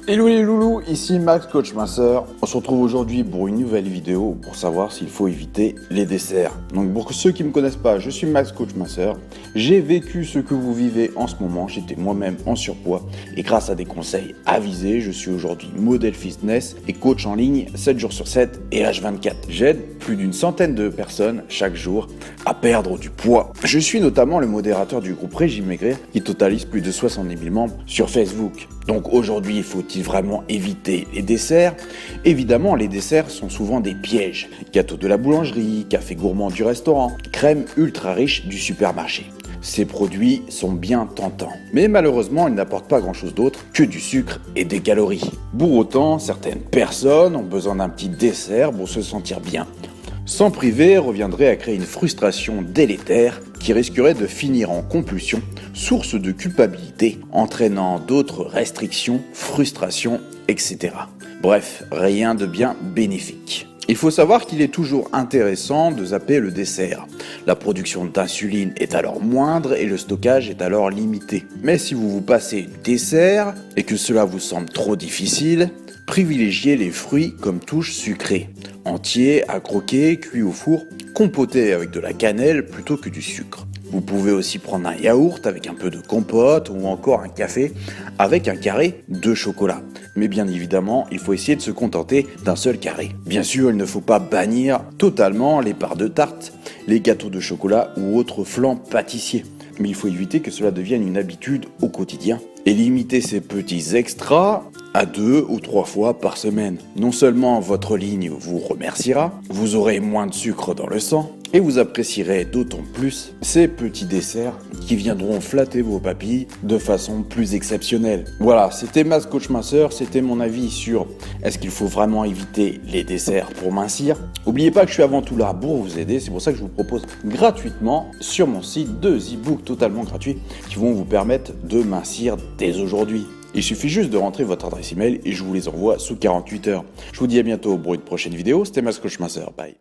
Hello les loulous, ici Max Coach Minceur. On se retrouve aujourd'hui pour une nouvelle vidéo pour savoir s'il faut éviter les desserts. Donc pour ceux qui ne me connaissent pas, je suis Max Coach Minceur. J'ai vécu ce que vous vivez en ce moment, j'étais moi-même en surpoids et grâce à des conseils avisés, je suis aujourd'hui modèle fitness et coach en ligne 7 jours sur 7 et H24. J'aide plus d'une centaine de personnes chaque jour à perdre du poids. Je suis notamment le modérateur du groupe Régime Maigrir qui totalise plus de 70 000 membres sur Facebook. Donc aujourd'hui, faut-il vraiment éviter les desserts? Évidemment, les desserts sont souvent des pièges. Gâteau de la boulangerie, café gourmand du restaurant, crème ultra riche du supermarché. Ces produits sont bien tentants, mais malheureusement, ils n'apportent pas grand-chose d'autre que du sucre et des calories. Pour autant, certaines personnes ont besoin d'un petit dessert pour se sentir bien. S'en priver reviendrait à créer une frustration délétère qui risquerait de finir en compulsion, source de culpabilité, entraînant d'autres restrictions, frustrations, etc. Bref, rien de bien bénéfique. Il faut savoir qu'il est toujours intéressant de zapper le dessert. La production d'insuline est alors moindre et le stockage est alors limité. Mais si vous vous passez du dessert et que cela vous semble trop difficile, privilégiez les fruits comme touche sucrée. Entiers, à croquer, cuits au four, compotés avec de la cannelle plutôt que du sucre. Vous pouvez aussi prendre un yaourt avec un peu de compote ou encore un café avec un carré de chocolat. Mais bien évidemment, il faut essayer de se contenter d'un seul carré. Bien sûr, il ne faut pas bannir totalement les parts de tarte, les gâteaux de chocolat ou autres flans pâtissiers. Mais il faut éviter que cela devienne une habitude au quotidien et limiter ces petits extras à 2 ou 3 fois par semaine. Non seulement votre ligne vous remerciera, vous aurez moins de sucre dans le sang et vous apprécierez d'autant plus ces petits desserts qui viendront flatter vos papilles de façon plus exceptionnelle. Voilà, c'était Max Coach Minceur, c'était mon avis sur est-ce qu'il faut vraiment éviter les desserts pour mincir. N'oubliez pas que je suis avant tout là pour vous aider, c'est pour ça que je vous propose gratuitement sur mon site 2 e-books totalement gratuits qui vont vous permettre de mincir dès aujourd'hui. Il suffit juste de rentrer votre adresse email et je vous les envoie sous 48 heures. Je vous dis à bientôt pour une prochaine vidéo, c'était Max Coach Minceur, bye.